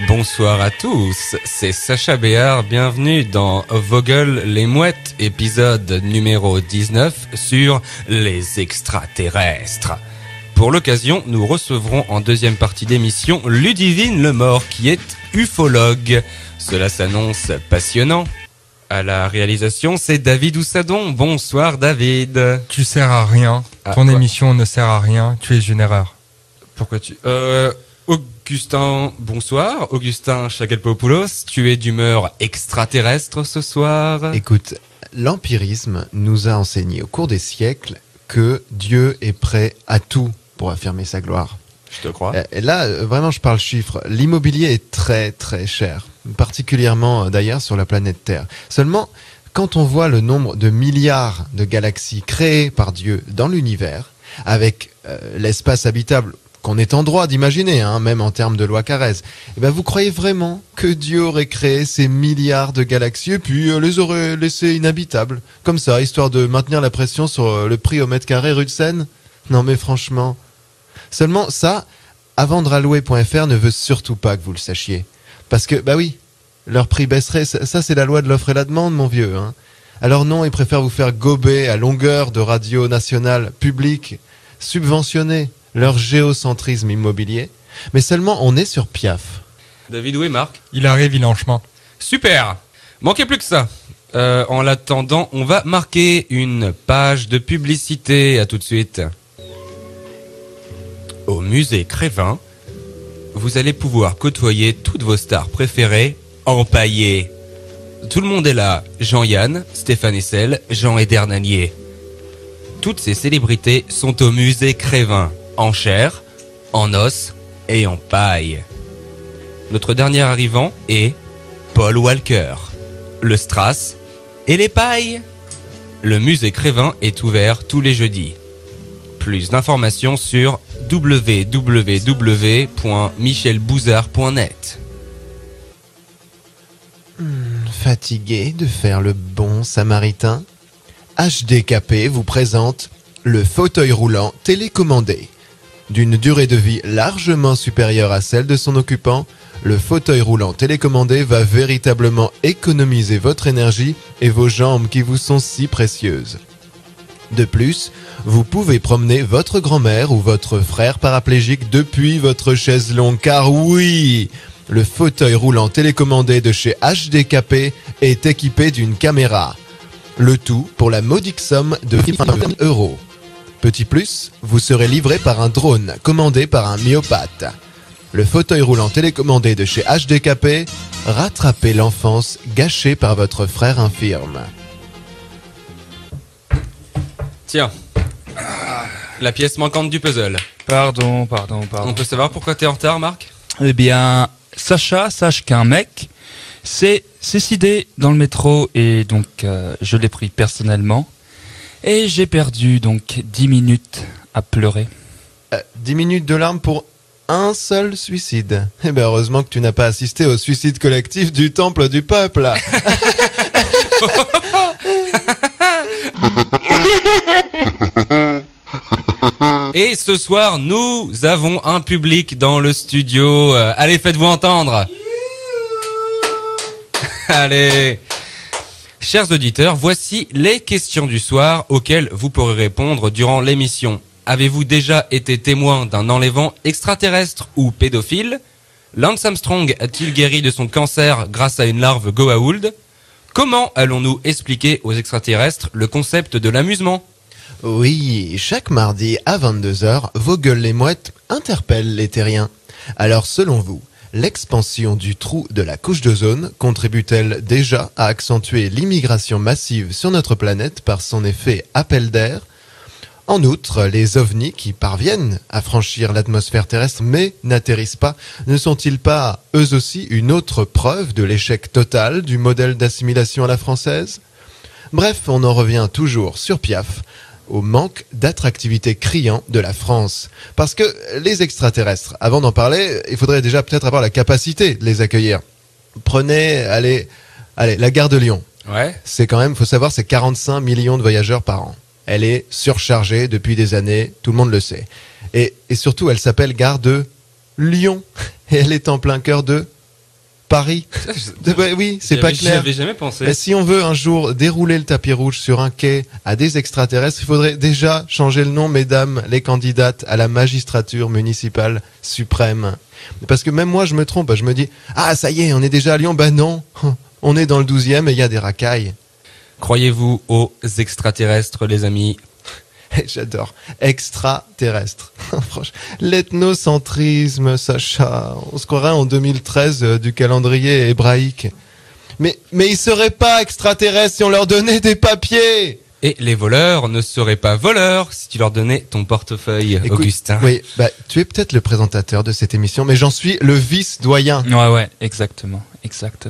Bonsoir à tous, c'est Sacha Béard, bienvenue dans Vogel les Mouettes, épisode numéro 19 sur les extraterrestres. Pour l'occasion, nous recevrons en deuxième partie d'émission Ludivine Lemort qui est ufologue. Cela s'annonce passionnant. À la réalisation, c'est David Oussadon. Bonsoir David. Tu sers à rien, ton émission ne sert à rien, tu es une erreur. Pourquoi tu... Augustin, bonsoir. Augustin Chakalpopoulos, tu es d'humeur extraterrestre ce soir. Écoute, l'empirisme nous a enseigné au cours des siècles que Dieu est prêt à tout pour affirmer sa gloire. Je te crois. Et là, vraiment, je parle chiffres. L'immobilier est très très cher, particulièrement d'ailleurs sur la planète Terre. Seulement, quand on voit le nombre de milliards de galaxies créées par Dieu dans l'univers, avec l'espace habitable qu'on est en droit d'imaginer, même en termes de loi Carrez, eh ben vous croyez vraiment que Dieu aurait créé ces milliards de galaxies et puis les aurait laissées inhabitables, comme ça, histoire de maintenir la pression sur le prix au mètre carré rue de Seine? Non mais franchement. Seulement ça, avendralouer.fr ne veut surtout pas que vous le sachiez. Parce que, bah oui, leur prix baisserait, ça c'est la loi de l'offre et la demande, mon vieux. Alors non, ils préfèrent vous faire gober à longueur de radio nationale publique, subventionner leur géocentrisme immobilier, mais seulement on est sur Piaf. David, où est Marc? Il arrive, il est en chemin. Super. Manquait plus que ça. En l'attendant, on va marquer une page de publicité. À tout de suite. Au musée Crévin, vous allez pouvoir côtoyer toutes vos stars préférées empaillées. Tout le monde est là. Jean-Yann, Stéphane Hessel, Jean Edernanier. Toutes ces célébrités sont au musée Crévin, en chair, en os et en paille. Notre dernier arrivant est Paul Walker, le strass et les pailles. Le musée Crévin est ouvert tous les jeudis. Plus d'informations sur www.michelbouzard.net. Fatigué de faire le bon samaritain? HDKP vous présente le fauteuil roulant télécommandé. D'une durée de vie largement supérieure à celle de son occupant, le fauteuil roulant télécommandé va véritablement économiser votre énergie et vos jambes qui vous sont si précieuses. De plus, vous pouvez promener votre grand-mère ou votre frère paraplégique depuis votre chaise longue, car oui, le fauteuil roulant télécommandé de chez HDKP est équipé d'une caméra. Le tout pour la modique somme de 20 €. Petit plus, vous serez livré par un drone commandé par un myopathe. Le fauteuil roulant télécommandé de chez HDKP, rattrapez l'enfance gâchée par votre frère infirme. Tiens, la pièce manquante du puzzle. Pardon. On peut savoir pourquoi t'es en retard, Marc? Eh bien, Sacha, sache qu'un mec s'est suicidé dans le métro et donc je l'ai pris personnellement. Et j'ai perdu donc 10 minutes à pleurer. 10 minutes de larmes pour un seul suicide. Eh ben heureusement que tu n'as pas assisté au suicide collectif du Temple du Peuple. Et ce soir, nous avons un public dans le studio. Allez, faites-vous entendre. Allez. Chers auditeurs, voici les questions du soir auxquelles vous pourrez répondre durant l'émission. Avez-vous déjà été témoin d'un enlèvement extraterrestre ou pédophile? Lance Armstrong a-t-il guéri de son cancer grâce à une larve Goa'uld? Comment allons-nous expliquer aux extraterrestres le concept de l'amusement? Oui, chaque mardi à 22h, Vogel les Mouettes interpellent les terriens. Alors selon vous, l'expansion du trou de la couche d'ozone contribue-t-elle déjà à accentuer l'immigration massive sur notre planète par son effet appel d'air? En outre, les ovnis qui parviennent à franchir l'atmosphère terrestre mais n'atterrissent pas, ne sont-ils pas eux aussi une autre preuve de l'échec total du modèle d'assimilation à la française? Bref, on en revient toujours sur Piaf, au manque d'attractivité criant de la France. Parce que les extraterrestres, avant d'en parler, il faudrait déjà peut-être avoir la capacité de les accueillir. Prenez, allez, la gare de Lyon. Ouais. C'est quand même, faut savoir, c'est 45 millions de voyageurs par an. Elle est surchargée depuis des années, tout le monde le sait. Et surtout, elle s'appelle gare de Lyon. Et elle est en plein cœur de Paris. Oui, c'est pas clair. J'avais jamais pensé. Mais si on veut un jour dérouler le tapis rouge sur un quai à des extraterrestres, il faudrait déjà changer le nom, mesdames les candidates à la magistrature municipale suprême. Parce que même moi, je me trompe. Je me dis, ah, ça y est, on est déjà à Lyon. Bah non, on est dans le 12e et il y a des racailles. Croyez-vous aux extraterrestres, les amis? J'adore. Extraterrestre. L'ethnocentrisme, Sacha. On se croirait en 2013 du calendrier hébraïque. Mais ils seraient pas extraterrestres si on leur donnait des papiers. Et les voleurs ne seraient pas voleurs si tu leur donnais ton portefeuille, Écoute, Augustin. Oui, tu es peut-être le présentateur de cette émission, mais j'en suis le vice-doyen. Ouais, exactement.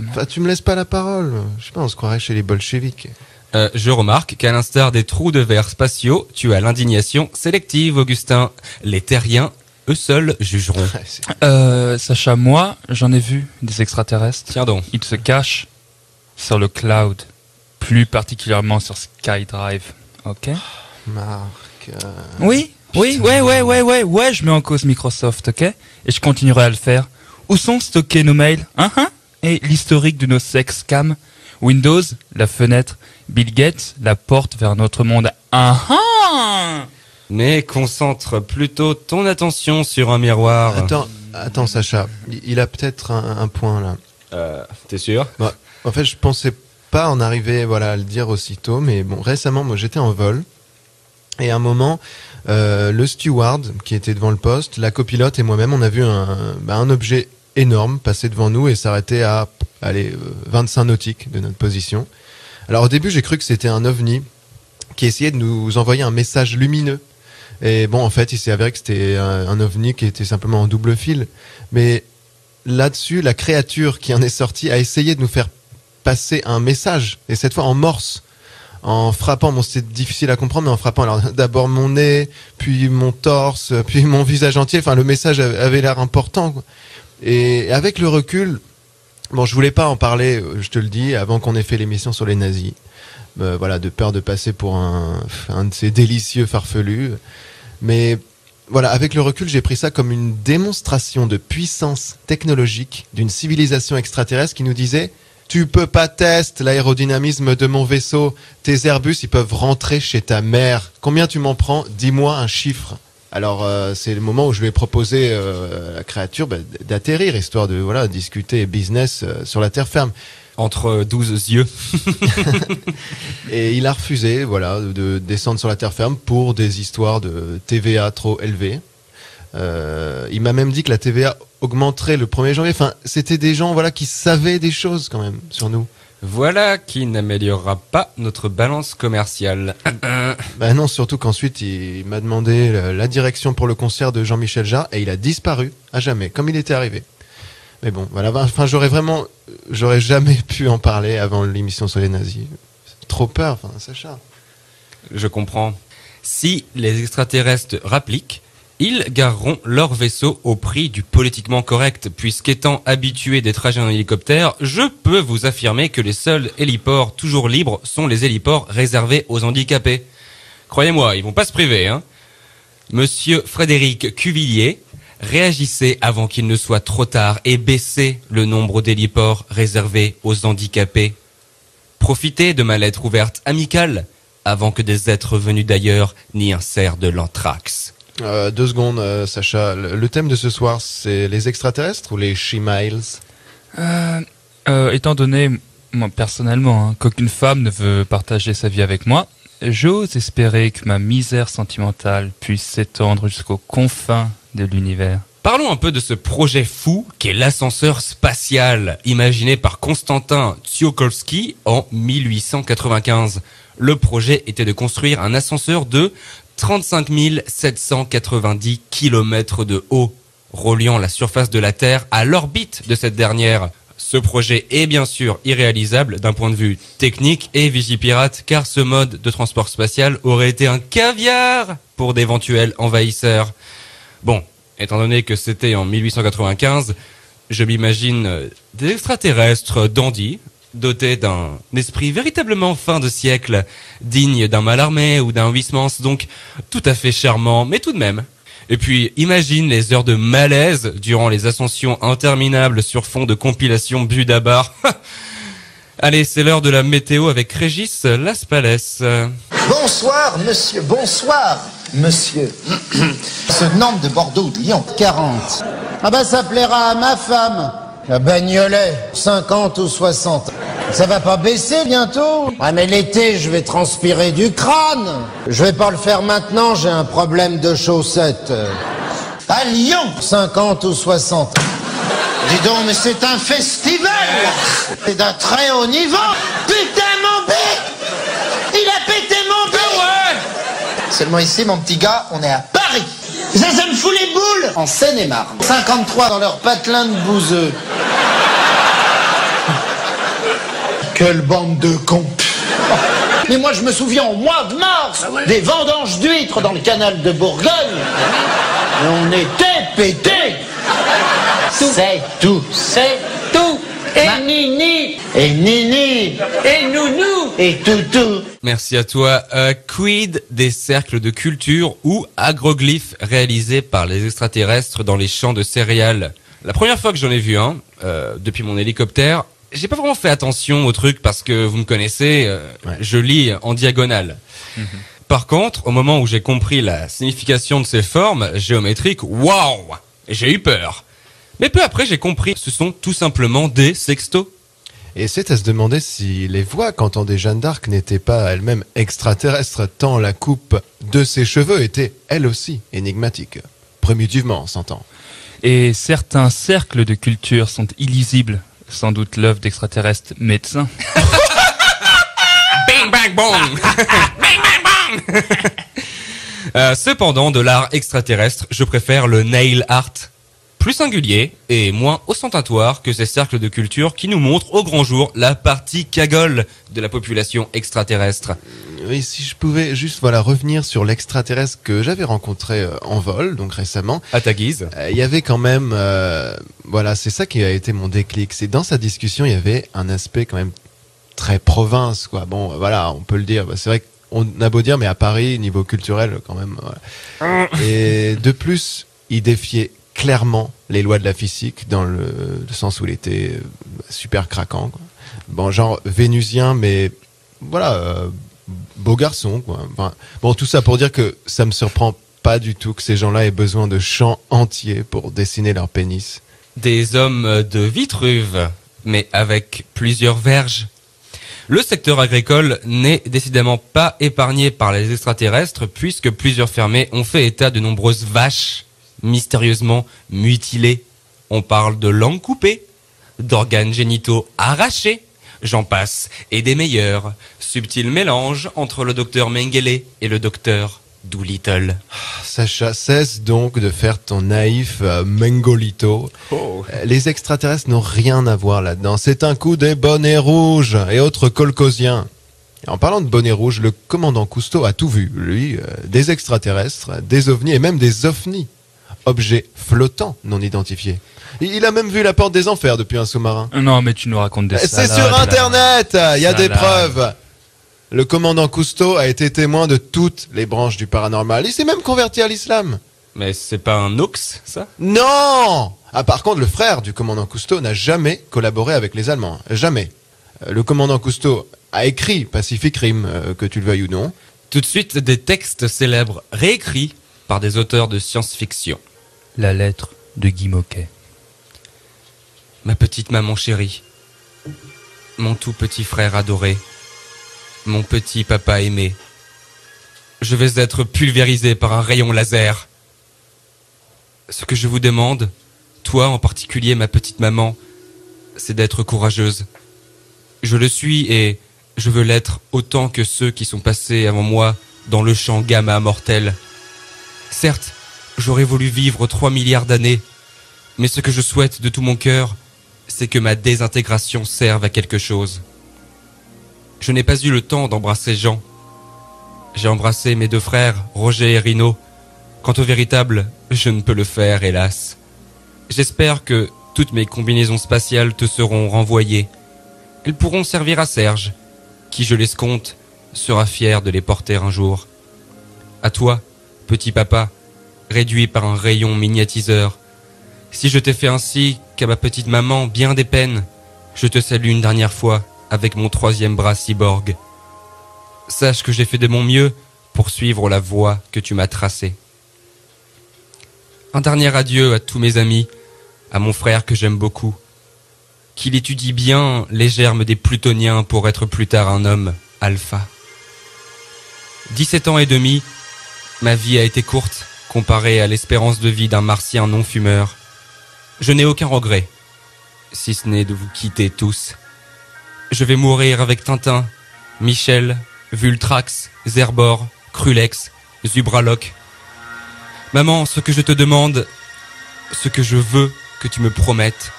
Enfin, tu me laisses pas la parole. Je sais pas, on se croirait chez les bolcheviks. Je remarque qu'à l'instar des trous de verre spatiaux, tu as l'indignation sélective, Augustin. Les terriens, eux seuls, jugeront. Sacha, moi, j'en ai vu des extraterrestres. Tiens donc. Ils se cachent sur le cloud, plus particulièrement sur SkyDrive. Ok? Marc. Oui, je mets en cause Microsoft, ok? Et je continuerai à le faire. Où sont stockés nos mails? Et l'historique de nos sex cams? Windows, la fenêtre. Bill Gates, la porte vers notre monde. Mais concentre plutôt ton attention sur un miroir. Attends, Sacha. Il a peut-être un point là. T'es sûr? En fait, je pensais pas en arriver, à le dire aussitôt, mais bon, récemment, moi, j'étais en vol. Et à un moment, le steward qui était devant le poste, la copilote et moi-même, on a vu un objet énorme passer devant nous et s'arrêter à 25 nautiques de notre position. Alors au début, j'ai cru que c'était un ovni qui essayait de nous envoyer un message lumineux. Et bon, en fait, il s'est avéré que c'était un ovni qui était simplement en double fil. Mais là-dessus, la créature qui en est sortie a essayé de nous faire passer un message, et cette fois en morse, en frappant. Bon, c'était difficile à comprendre, mais en frappant. Alors d'abord mon nez, puis mon torse, puis mon visage entier. Enfin, le message avait l'air important, quoi. Et avec le recul, bon, je voulais pas en parler, je te le dis, avant qu'on ait fait l'émission sur les nazis. De peur de passer pour un de ces délicieux farfelus. Mais voilà, avec le recul, j'ai pris ça comme une démonstration de puissance technologique d'une civilisation extraterrestre qui nous disait: tu peux pas tester l'aérodynamisme de mon vaisseau. Tes Airbus, ils peuvent rentrer chez ta mère. Combien tu m'en prends? Dis-moi un chiffre. Alors c'est le moment où je lui ai proposé à la créature d'atterrir, histoire de discuter business sur la terre ferme. Entre 12 yeux. Et il a refusé de descendre sur la terre ferme pour des histoires de TVA trop élevées. Il m'a même dit que la TVA augmenterait le 1er janvier. Enfin, c'était des gens qui savaient des choses quand même sur nous. Voilà qui n'améliorera pas notre balance commerciale. Non, surtout qu'ensuite il m'a demandé la direction pour le concert de Jean-Michel Jarre et il a disparu à jamais, comme il était arrivé. Mais bon, enfin j'aurais jamais pu en parler avant l'émission sur les nazis. Trop peur, Sacha. Je comprends. Si les extraterrestres rappliquent, ils gareront leur vaisseau au prix du politiquement correct, puisqu'étant habitués des trajets en hélicoptère, je peux vous affirmer que les seuls héliports toujours libres sont les héliports réservés aux handicapés. Croyez-moi, ils vont pas se priver, hein. Monsieur Frédéric Cuvillier, réagissez avant qu'il ne soit trop tard et baissez le nombre d'héliports réservés aux handicapés. Profitez de ma lettre ouverte amicale avant que des êtres venus d'ailleurs n'y insèrent de l'anthrax. 2 secondes, Sacha. Le thème de ce soir, c'est les extraterrestres ou les She-Miles? Étant donné, moi personnellement, qu'aucune femme ne veut partager sa vie avec moi, j'ose espérer que ma misère sentimentale puisse s'étendre jusqu'aux confins de l'univers. Parlons un peu de ce projet fou qu'est l'ascenseur spatial, imaginé par Konstantin Tsiolkovsky en 1895. Le projet était de construire un ascenseur de 35 790 km de haut, reliant la surface de la Terre à l'orbite de cette dernière. Ce projet est bien sûr irréalisable d'un point de vue technique et Vigipirate, car ce mode de transport spatial aurait été un caviar pour d'éventuels envahisseurs. Bon, étant donné que c'était en 1895, je m'imagine des extraterrestres dandys, dotés d'un esprit véritablement fin de siècle, digne d'un Mallarmé ou d'un Huysmans, donc tout à fait charmant, mais tout de même, Et puis, imagine les heures de malaise durant les ascensions interminables sur fond de compilation Budabar. Allez, c'est l'heure de la météo avec Régis Laspalès. Bonsoir, monsieur. Bonsoir, monsieur. Ce Nantes de Bordeaux, Lyon, 40. Ah ben, ça plaira à ma femme. La Bagnolet, 50 ou 60. Ça va pas baisser bientôt? Ah mais l'été, je vais transpirer du crâne. Je vais pas le faire maintenant, j'ai un problème de chaussettes. À Lyon, 50 ou 60. Dis donc, mais c'est un festival. C'est d'un très haut niveau. Putain, mon bec! Il a pété mon bec! Ouais. Seulement ici, mon petit gars, on est à Paris. Ça me fout les boules. En Seine-et-Marne. 53 dans leur patelin de bouseux. Quelle bande de cons. Mais moi je me souviens au mois de mars des vendanges d'huîtres dans le canal de Bourgogne. Et on était pétés. C'est tout. C'est tout. Et Nini. Et Nini. Et Nounou. Et Toutou. Merci à toi. Quid des cercles de culture ou agroglyphes réalisés par les extraterrestres dans les champs de céréales? La première fois que j'en ai vu un, depuis mon hélicoptère, j'ai pas vraiment fait attention au truc parce que vous me connaissez, je lis en diagonale. Par contre, au moment où j'ai compris la signification de ces formes géométriques, waouh, j'ai eu peur. Mais peu après, j'ai compris que ce sont tout simplement des sextos. Et c'est à se demander si les voix qu'entendait Jeanne d'Arc n'étaient pas elles-mêmes extraterrestres, tant la coupe de ses cheveux était elle aussi énigmatique. Primitivement, on s'entend. Et certains cercles de culture sont illisibles. Sans doute l'œuvre d'extraterrestres médecins. Bing bang bong. Bing bang bong. Cependant, de l'art extraterrestre, je préfère le nail art. Plus singulier et moins ostentatoire que ces cercles de culture qui nous montrent au grand jour la partie cagole de la population extraterrestre. Oui, si je pouvais juste revenir sur l'extraterrestre que j'avais rencontré en vol, donc récemment. À ta guise. Il y avait quand même, c'est ça qui a été mon déclic. C'est dans sa discussion, il y avait un aspect quand même très province, quoi. Bon, on peut le dire. C'est vrai qu'on a beau dire, mais à Paris, niveau culturel, quand même. Et de plus, il défiait clairement les lois de la physique dans le sens où il était super craquant, quoi. Bon, genre vénusien, mais beau garçon, quoi. Enfin, bon, tout ça pour dire que ça me surprend pas du tout que ces gens-là aient besoin de champs entiers pour dessiner leur pénis. Des hommes de Vitruve, mais avec plusieurs verges. Le secteur agricole n'est décidément pas épargné par les extraterrestres puisque plusieurs fermiers ont fait état de nombreuses vaches mystérieusement mutilées. On parle de langues coupées, d'organes génitaux arrachés, j'en passe, et des meilleurs. Subtil mélange entre le docteur Mengele et le docteur Doolittle. Sacha, cesse donc de faire ton naïf Mengolito. Les extraterrestres n'ont rien à voir là-dedans. C'est un coup des bonnets rouges et autres colcosiens. Et en parlant de bonnets rouges, le commandant Cousteau a tout vu. Lui, des extraterrestres, des ovnis et même des ovnis. Objets flottants non identifiés. Il a même vu la porte des enfers depuis un sous-marin. Non, mais tu nous racontes des salades. C'est sur Internet, il y a des preuves. Le commandant Cousteau a été témoin de toutes les branches du paranormal. Il s'est même converti à l'islam. Mais c'est pas un hoax, ça? Non! Par contre, le frère du commandant Cousteau n'a jamais collaboré avec les Allemands. Jamais. Le commandant Cousteau a écrit Pacific Rim, que tu le veuilles ou non. Tout de suite, des textes célèbres réécrits par des auteurs de science-fiction. La lettre de Guy Moquet. Ma petite maman chérie, mon tout petit frère adoré, mon petit papa aimé, je vais être pulvérisé par un rayon laser. Ce que je vous demande, toi en particulier ma petite maman, c'est d'être courageuse. Je le suis et je veux l'être autant que ceux qui sont passés avant moi dans le champ gamma mortel. Certes, j'aurais voulu vivre 3 milliards d'années, mais ce que je souhaite de tout mon cœur, c'est que ma désintégration serve à quelque chose. Je n'ai pas eu le temps d'embrasser Jean. J'ai embrassé mes 2 frères, Roger et Rino. Quant au véritable, je ne peux le faire, hélas. J'espère que toutes mes combinaisons spatiales te seront renvoyées. Elles pourront servir à Serge, qui, je l'escompte, sera fier de les porter un jour. À toi, petit papa, réduit par un rayon miniatiseur. Si je t'ai fait ainsi qu'à ma petite maman bien des peines, je te salue une dernière fois avec mon 3e bras cyborg. Sache que j'ai fait de mon mieux pour suivre la voie que tu m'as tracée. Un dernier adieu à tous mes amis, à mon frère que j'aime beaucoup, qu'il étudie bien les germes des plutoniens pour être plus tard un homme alpha. 17 ans et demi, ma vie a été courte comparée à l'espérance de vie d'un martien non-fumeur. Je n'ai aucun regret, si ce n'est de vous quitter tous. Je vais mourir avec Tintin, Michel, Vultrax, Zerbor, Krulex, Zubraloc. Maman, ce que je te demande, ce que je veux que tu me promettes,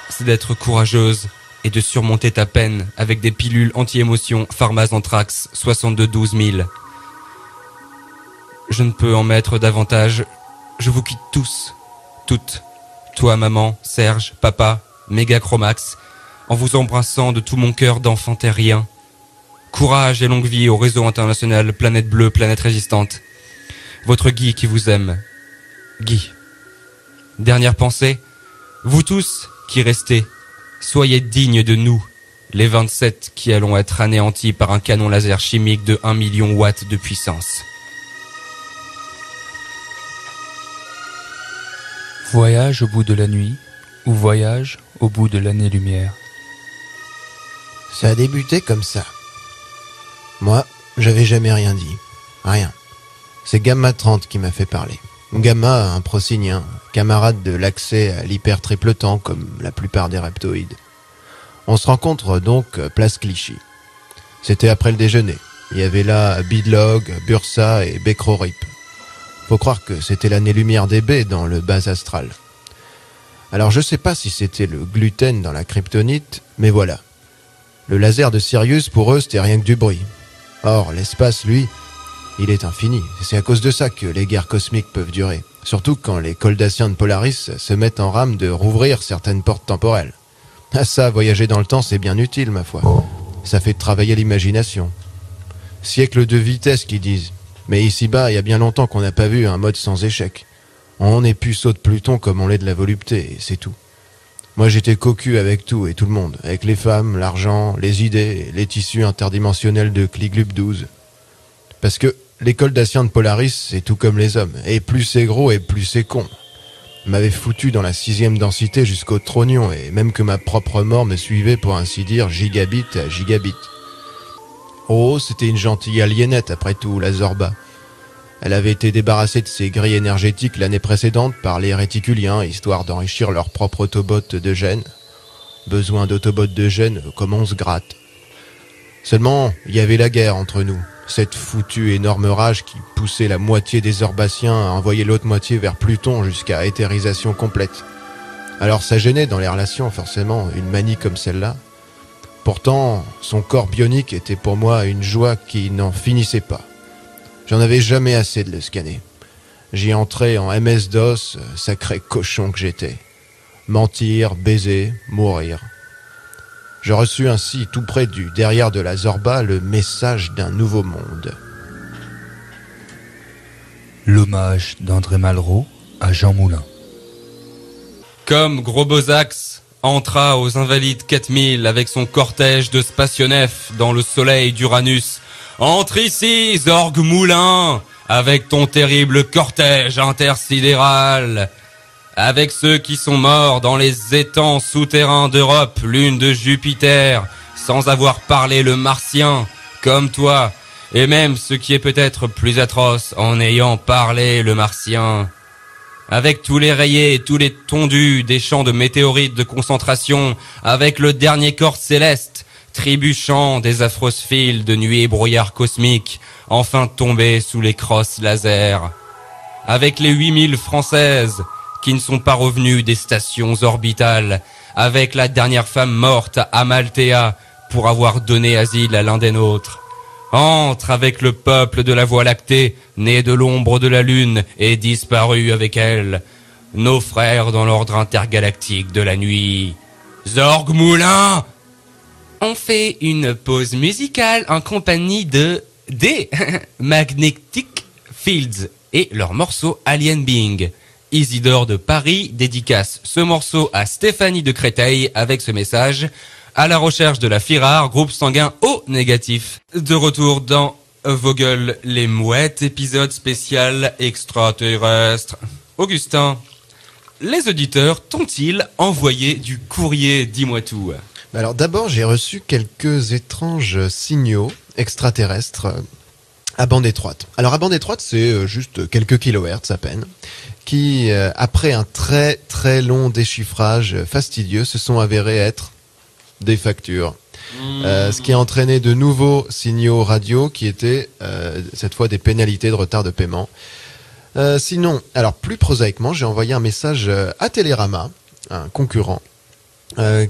c'est d'être courageuse et de surmonter ta peine avec des pilules anti-émotion Pharmazanthrax 62 000. Je ne peux en mettre davantage. Je vous quitte tous, toutes, toi, maman, Serge, papa, Megachromax, en vous embrassant de tout mon cœur d'enfant terrien. Courage et longue vie au réseau international Planète Bleue, Planète Résistante. Votre Guy qui vous aime. Guy. Dernière pensée, vous tous qui restez, soyez dignes de nous, les 27 qui allons être anéantis par un canon laser chimique de 1 million watts de puissance. Voyage au bout de la nuit, ou voyage au bout de l'année-lumière. Ça a débuté comme ça. Moi, j'avais jamais rien dit. Rien. C'est Gamma 30 qui m'a fait parler. Gamma, un procinien, camarade de l'accès à l'hyper-tripletan, comme la plupart des reptoïdes. On se rencontre donc place Clichy. C'était après le déjeuner. Il y avait là Bidlog, Bursa et Becrorip. Faut croire que c'était l'année-lumière des baies dans le bas astral. Alors je sais pas si c'était le gluten dans la kryptonite, mais voilà. Le laser de Sirius, pour eux, c'était rien que du bruit. Or, l'espace, lui, il est infini. C'est à cause de ça que les guerres cosmiques peuvent durer. Surtout quand les Coldassiens de Polaris se mettent en rame de rouvrir certaines portes temporelles. Ah ça, voyager dans le temps, c'est bien utile, ma foi. Ça fait travailler l'imagination. Siècle de vitesse, qu'ils disent. Mais ici-bas, il y a bien longtemps qu'on n'a pas vu un mode sans échec. On est puceau de Pluton comme on l'est de la volupté, et c'est tout. Moi, j'étais cocu avec tout et tout le monde. Avec les femmes, l'argent, les idées, les tissus interdimensionnels de Kliglub 12. Parce que l'école d'Assien de Polaris, c'est tout comme les hommes. Et plus c'est gros et plus c'est con. M'avait foutu dans la 6e densité jusqu'au trognon, et même que ma propre mort me suivait pour ainsi dire gigabit à gigabit. Oh, c'était une gentille aliénette après tout, la Zorba. Elle avait été débarrassée de ses grilles énergétiques l'année précédente par les réticuliens, histoire d'enrichir leur propre autobot de gènes. Besoin d'autobot de gènes, comme on se gratte. Seulement, il y avait la guerre entre nous. Cette foutue énorme rage qui poussait la moitié des Orbassiens à envoyer l'autre moitié vers Pluton jusqu'à éthérisation complète. Alors ça gênait dans les relations, forcément, une manie comme celle-là. Pourtant, son corps bionique était pour moi une joie qui n'en finissait pas. J'en avais jamais assez de le scanner. J'y entrais en MS-DOS, sacré cochon que j'étais. Mentir, baiser, mourir. Je reçus ainsi, tout près du derrière de la Zorba, le message d'un nouveau monde. L'hommage d'André Malraux à Jean Moulin. Comme Gros Bozax entra aux Invalides 4000 avec son cortège de spationefs dans le soleil d'Uranus, entre ici, Zorg Moulin, avec ton terrible cortège intersidéral, avec ceux qui sont morts dans les étangs souterrains d'Europe, lune de Jupiter, sans avoir parlé le martien, comme toi, et même ce qui est peut-être plus atroce, en ayant parlé le martien. Avec tous les rayés et tous les tondus des champs de météorites de concentration, avec le dernier corps céleste, trébuchant des affreuses files de nuées et brouillards cosmiques, enfin tombés sous les crosses laser. Avec les 8000 Françaises qui ne sont pas revenues des stations orbitales, avec la dernière femme morte à Amalthea pour avoir donné asile à l'un des nôtres. Entre avec le peuple de la Voie lactée, né de l'ombre de la Lune et disparu avec elle, nos frères dans l'ordre intergalactique de la nuit. Zorg Moulin! On fait une pause musicale en compagnie de des Magnetic Fields et leur morceau Alien Being. Isidore de Paris dédicace ce morceau à Stéphanie de Créteil avec ce message: à la recherche de la fille rare, groupe sanguin O négatif. De retour dans Vogel les mouettes, épisode spécial extraterrestre. Augustin, les auditeurs t'ont-ils envoyé du courrier? Dis-moi tout. Alors d'abord, j'ai reçu quelques étranges signaux extraterrestres à bande étroite. Alors à bande étroite, c'est juste quelques kilohertz à peine, qui, après un très très long déchiffrage fastidieux, se sont avérés être des factures. Ce qui a entraîné de nouveaux signaux radio qui étaient cette fois des pénalités de retard de paiement. Sinon, alors plus prosaïquement, j'ai envoyé un message à Télérama, un concurrent,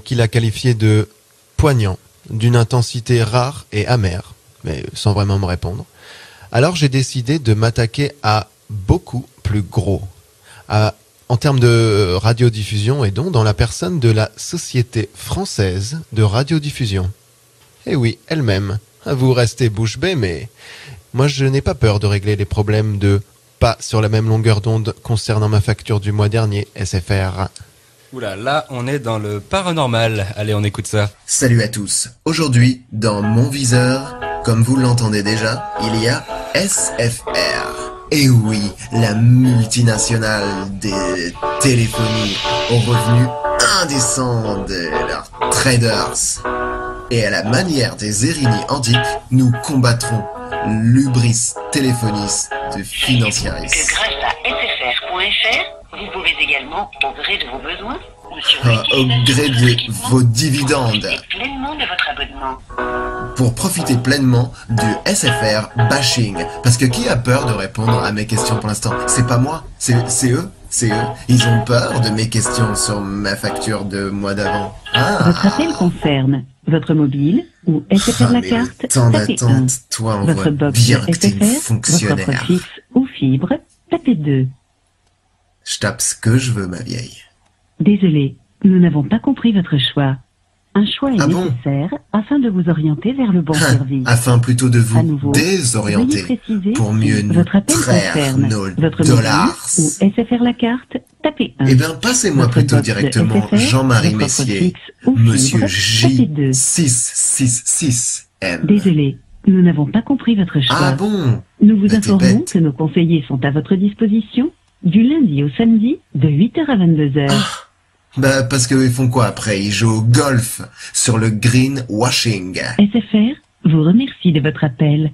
qu'il a qualifié de poignant, d'une intensité rare et amère, mais sans vraiment me répondre. Alors j'ai décidé de m'attaquer à beaucoup plus gros, en termes de radiodiffusion, et donc dans la personne de la Société française de radiodiffusion. Eh oui, elle-même. Vous restez bouche bée, mais moi je n'ai pas peur de régler les problèmes de pas sur la même longueur d'onde concernant ma facture du mois dernier, SFR. Oula, là on est dans le paranormal. Allez, on écoute ça. Salut à tous. Aujourd'hui, dans mon viseur, comme vous l'entendez déjà, il y a SFR. Et oui, la multinationale des téléphonies aux revenus indécents de leurs traders. Et à la manière des Erini antiques, nous combattrons l'ubris téléphonis de financiaris. Que grâce à sfr.fr, vous pouvez également, au gré de vos besoins, ou sur Au gré de vos dividendes, profiter pleinement de votre abonnement. pour profiter pleinement du SFR bashing. Parce que qui a peur de répondre à mes questions pour l'instant? C'est pas moi, c'est eux. C'est eux. Ils ont peur de mes questions sur ma facture de mois d'avant. Votre appel concerne votre mobile ou SFR la mais carte, le temps tapez 1. d'attente, toi, on Votre voit box bien que t'es une SFR, votre fonctionnaire. offre fixe ou fibre, tapez 2. Je tape ce que je veux, ma vieille. Désolé, nous n'avons pas compris votre choix. Un choix est Ah bon nécessaire afin de vous orienter vers le bon service. Afin plutôt de À vous nouveau, désorienter veuillez préciser pour mieux si nous votre appel traire concerne nos votre dollars. mobile ou SFR la carte, tapez 1. Eh bien, passez-moi Votre plutôt box directement SFR, Jean-Marie votre offre Messier, fixe ou Monsieur fibre, tapez 2. J666M. Désolé, nous n'avons pas compris votre choix. Ah bon? Nous vous Bah, t'es informons bête. que nos conseillers sont à votre disposition du lundi au samedi de 8h à 22h. Bah, parce qu'ils font quoi après? Ils jouent au golf sur le greenwashing. SFR vous remercie de votre appel.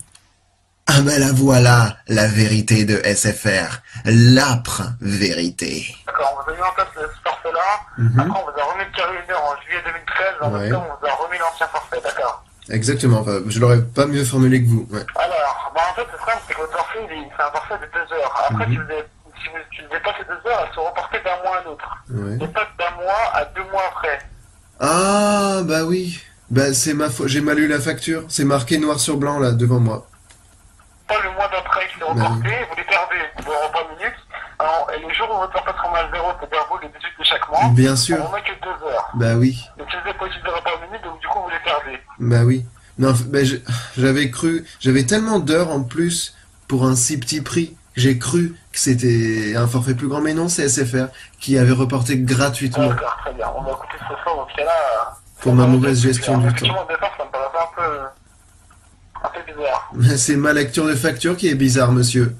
Ah ben la voilà, la vérité de SFR. L'âpre vérité. D'accord, on vous a mis en place ce forfait-là. Après, on vous a remis le carré en juillet 2013. En Ouais. même temps, on vous a remis l'ancien forfait, d'accord. Exactement, enfin, je l'aurais pas mieux formulé que vous. Ouais. Alors, en fait, le problème, c'est que votre forfait, c'est un forfait de 2 heures. Après, si vous dépassez 2 heures, elles sont reportées d'un mois à l'autre. Ouais. Et pas d'un mois à 2 mois après. Ah bah oui. Bah c'est ma faute, j'ai mal lu la facture. C'est marqué noir sur blanc là devant moi. Pas le mois d'après qui est reporté, vous les perdez vos repas minutes. Alors, et les jours où votre forfait sera à 0, c'est-à-dire vous, les 18 de chaque mois, Bien sûr. on remet que 2 heures. Bah oui. Donc, si vous n'avez pas utilisé de repas minutes, donc du coup, vous les perdez. Bah oui. Non, bah j'avais tellement d'heures en plus pour un si petit prix. J'ai cru que c'était un forfait plus grand, mais non, c'est SFR qui avait reporté gratuitement D'accord, très bien. On va écouter ce soir, dans ce cas-là. pour ma mauvaise gestion du temps. Effectivement, au départ, ça me paraissait un peu bizarre. C'est ma lecture de facture qui est bizarre, monsieur.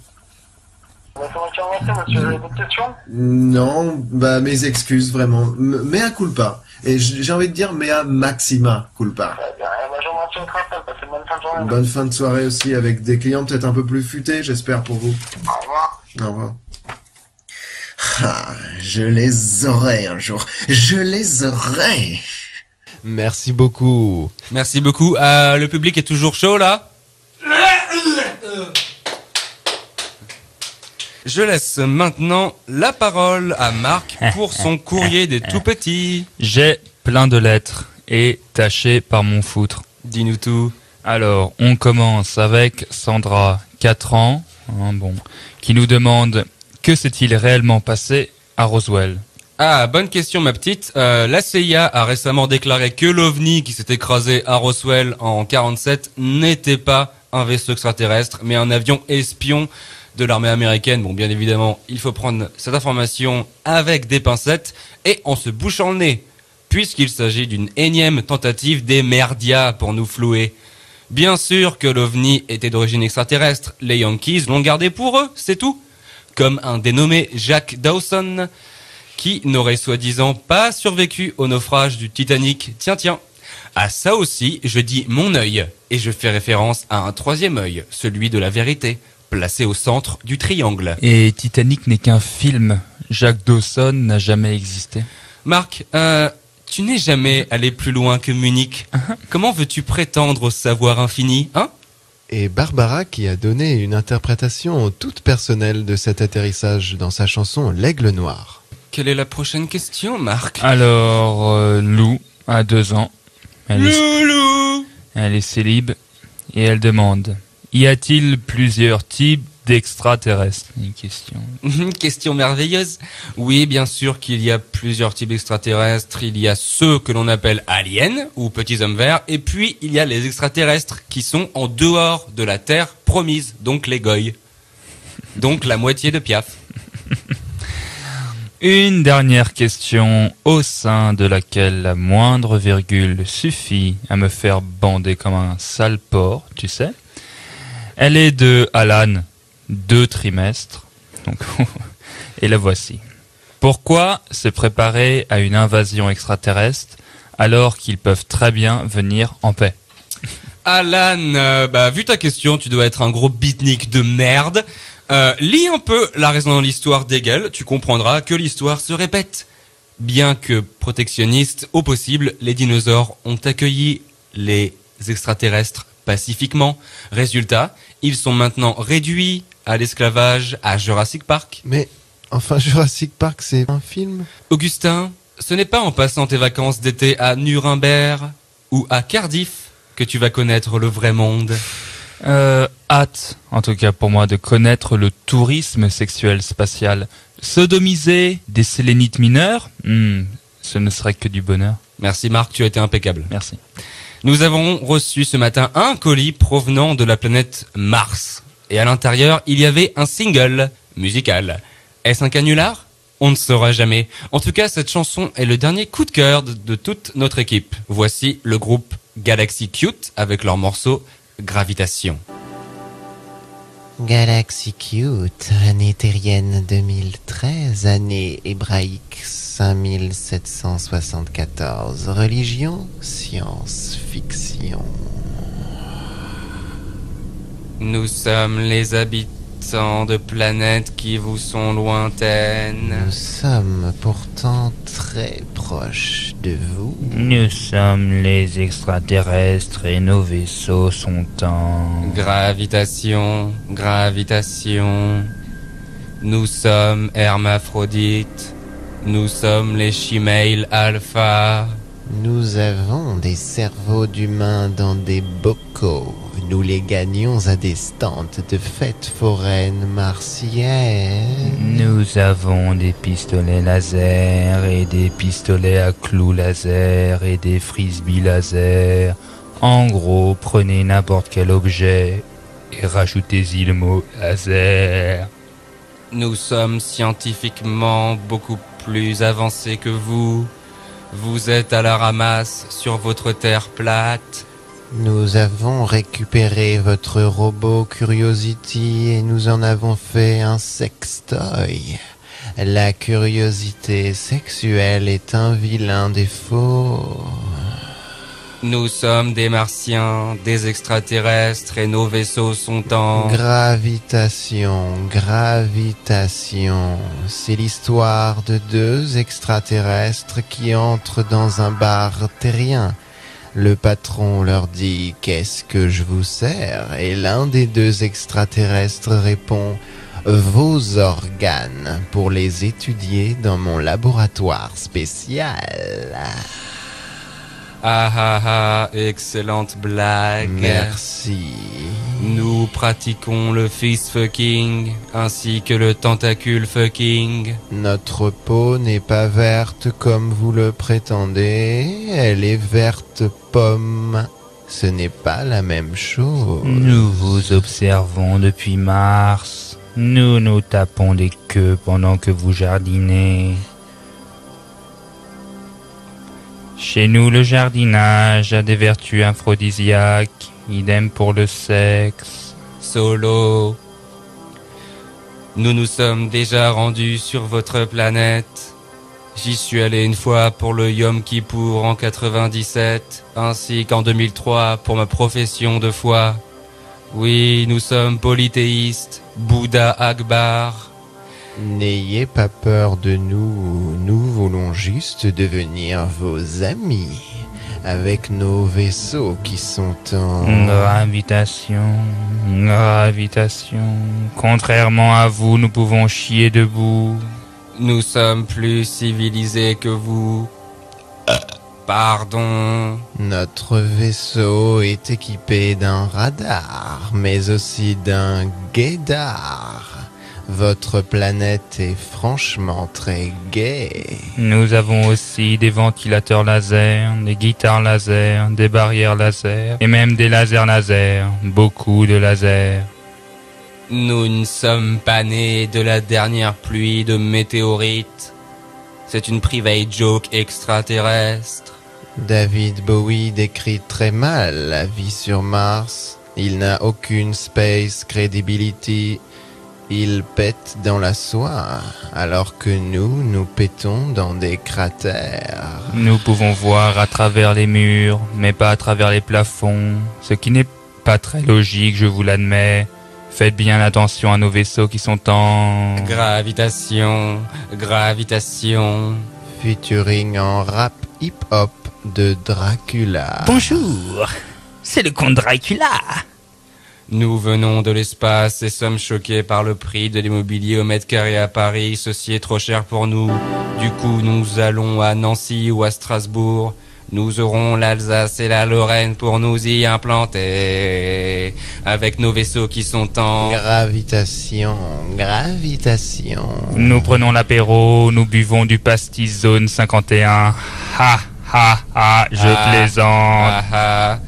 Bah, c'est moi qui en remercie, monsieur. Vous avez d'autres questions? Non, bah mes excuses vraiment. Mea culpa. Et j'ai envie de dire mea maxima culpa. Très bien. Eh ben, je vous remercie de votre appel. Passez une bonne fin de journée. Bonne fin de soirée aussi avec des clients peut-être un peu plus futés, j'espère pour vous. Au revoir. Au revoir. Ah, je les aurai un jour. Je les aurai. Merci beaucoup. Merci beaucoup. Le public est toujours chaud là? Je laisse maintenant la parole à Marc pour son courrier des tout petits. J'ai plein de lettres et tachées par mon foutre. Dis-nous tout. Alors, on commence avec Sandra, 4 ans, qui nous demande que s'est-il réellement passé à Roswell. Ah, bonne question ma petite. La CIA a récemment déclaré que l'OVNI qui s'est écrasé à Roswell en 47 n'était pas un vaisseau extraterrestre, mais un avion espion de l'armée américaine. Bon, bien évidemment, il faut prendre cette information avec des pincettes et en se bouchant le nez, puisqu'il s'agit d'une énième tentative des merdias pour nous flouer. Bien sûr que l'OVNI était d'origine extraterrestre, les Yankees l'ont gardé pour eux, c'est tout. Comme un dénommé Jack Dawson, qui n'aurait soi-disant pas survécu au naufrage du Titanic. Tiens. À ça aussi, je dis mon œil, et je fais référence à un troisième œil, celui de la vérité, placé au centre du triangle. Et Titanic n'est qu'un film. Jack Dawson n'a jamais existé. Marc, tu n'es jamais allé plus loin que Munich. Comment veux-tu prétendre au savoir infini, hein? Et Barbara qui a donné une interprétation toute personnelle de cet atterrissage dans sa chanson L'Aigle Noir. Quelle est la prochaine question, Marc? Alors, Lou a 2 ans. Loulou! Elle est célib et elle demande: y a-t-il plusieurs types d'extraterrestres? Une question. Question merveilleuse. Oui, bien sûr qu'il y a plusieurs types d'extraterrestres. Il y a ceux que l'on appelle aliens ou petits hommes verts, et puis il y a les extraterrestres qui sont en dehors de la Terre promise, donc les goy. Donc la moitié de Piaf. Une dernière question au sein de laquelle la moindre virgule suffit à me faire bander comme un sale porc, tu sais. Elle est de Alan, 2 trimestres. Donc, et la voici. Pourquoi se préparer à une invasion extraterrestre alors qu'ils peuvent très bien venir en paix? Alan, vu ta question, tu dois être un gros beatnik de merde. Lis un peu La raison dans l'histoire d'Hegel, tu comprendras que l'histoire se répète. Bien que protectionnistes au possible, les dinosaures ont accueilli les extraterrestres pacifiquement. Résultat, ils sont maintenant réduits à l'esclavage à Jurassic Park. Mais, enfin, Jurassic Park, c'est un film? Augustin, ce n'est pas en passant tes vacances d'été à Nuremberg ou à Cardiff que tu vas connaître le vrai monde. Hâte, en tout cas pour moi, de connaître le tourisme sexuel spatial. Sodomiser des sélénites mineurs, ce ne serait que du bonheur. Merci Marc, tu as été impeccable. Merci. Nous avons reçu ce matin un colis provenant de la planète Mars. Et à l'intérieur, il y avait un single musical. Est-ce un canular? On ne saura jamais. En tout cas, cette chanson est le dernier coup de cœur de toute notre équipe. Voici le groupe Galaxy Cute avec leur morceau Gravitation. Galaxy Cute, année terrienne 2013, année hébraïque 5774, religion, science-fiction. Nous sommes les habitants de planètes qui vous sont lointaines. Nous sommes pourtant très proches de vous. Nous sommes les extraterrestres et nos vaisseaux sont en... Gravitation, gravitation. Nous sommes hermaphrodites. Nous sommes les Chimales alpha. Nous avons des cerveaux d'humains dans des bocaux. Nous les gagnons à des stands de fêtes foraines martiennes. Nous avons des pistolets laser et des pistolets à clous laser et des frisbees laser. En gros, prenez n'importe quel objet et rajoutez-y le mot laser. Nous sommes scientifiquement beaucoup plus avancés que vous. Vous êtes à la ramasse sur votre terre plate. Nous avons récupéré votre robot Curiosity et nous en avons fait un sextoy. La curiosité sexuelle est un vilain défaut. Nous sommes des martiens, des extraterrestres et nos vaisseaux sont en... Gravitation, gravitation. C'est l'histoire de 2 extraterrestres qui entrent dans un bar terrien. Le patron leur dit « Qu'est-ce que je vous sers ?» Et l'un des 2 extraterrestres répond « Vos organes pour les étudier dans mon laboratoire spécial. » Ah ah ah, excellente blague. Merci. Nous pratiquons le fist fucking ainsi que le tentacule fucking. Notre peau n'est pas verte comme vous le prétendez, elle est verte pomme. Ce n'est pas la même chose. Nous vous observons depuis Mars. Nous nous tapons des queues pendant que vous jardinez. Chez nous, le jardinage a des vertus aphrodisiaques, idem pour le sexe. Solo. Nous nous sommes déjà rendus sur votre planète. J'y suis allé une fois pour le Yom Kippour en 97, ainsi qu'en 2003 pour ma profession de foi. Oui, nous sommes polythéistes, Bouddha Akbar. N'ayez pas peur de nous, nous voulons juste devenir vos amis, avec nos vaisseaux qui sont en... Gravitation, gravitation. Contrairement à vous, nous pouvons chier debout. Nous sommes plus civilisés que vous. Pardon. Notre vaisseau est équipé d'un radar, mais aussi d'un guédar. Votre planète est franchement très gaie. Nous avons aussi des ventilateurs laser, des guitares laser, des barrières laser, et même des lasers laser. Beaucoup de lasers. Nous ne sommes pas nés de la dernière pluie de météorites. C'est une private joke extraterrestre. David Bowie décrit très mal la vie sur Mars. Il n'a aucune space credibility. Il pète dans la soie, alors que nous pétons dans des cratères. Nous pouvons voir à travers les murs, mais pas à travers les plafonds, ce qui n'est pas très logique, je vous l'admets. Faites bien attention à nos vaisseaux qui sont en... Gravitation, gravitation. Featuring en rap hip-hop de Dracula. Bonjour, c'est le comte Dracula. Nous venons de l'espace et sommes choqués par le prix de l'immobilier au mètre carré à Paris. Ceci est trop cher pour nous. Du coup, nous allons à Nancy ou à Strasbourg. Nous aurons l'Alsace et la Lorraine pour nous y implanter. Avec nos vaisseaux qui sont en... Gravitation, gravitation. Nous prenons l'apéro, nous buvons du pastis zone 51. Ha ha ha, je plaisante. Ah, ah.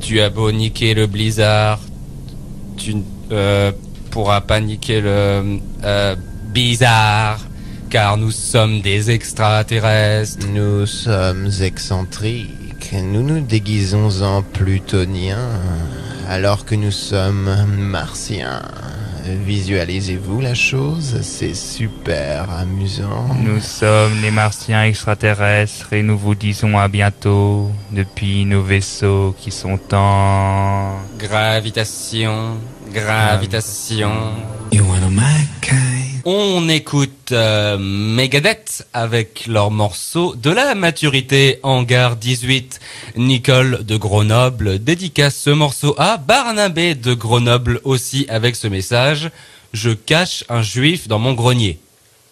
Tu as beau niquer le blizzard, tu ne pourras pas niquer le bizarre, car nous sommes des extraterrestres. Nous sommes excentriques. Nous nous déguisons en plutoniens, alors que nous sommes martiens. Visualisez-vous la chose, c'est super amusant. Nous sommes les martiens extraterrestres et nous vous disons à bientôt depuis nos vaisseaux qui sont en... Gravitation, gravitation. On écoute Megadeth avec leur morceau de la maturité Hangar 18. Nicole de Grenoble dédicace ce morceau à Barnabé de Grenoble aussi avec ce message: je cache un juif dans mon grenier.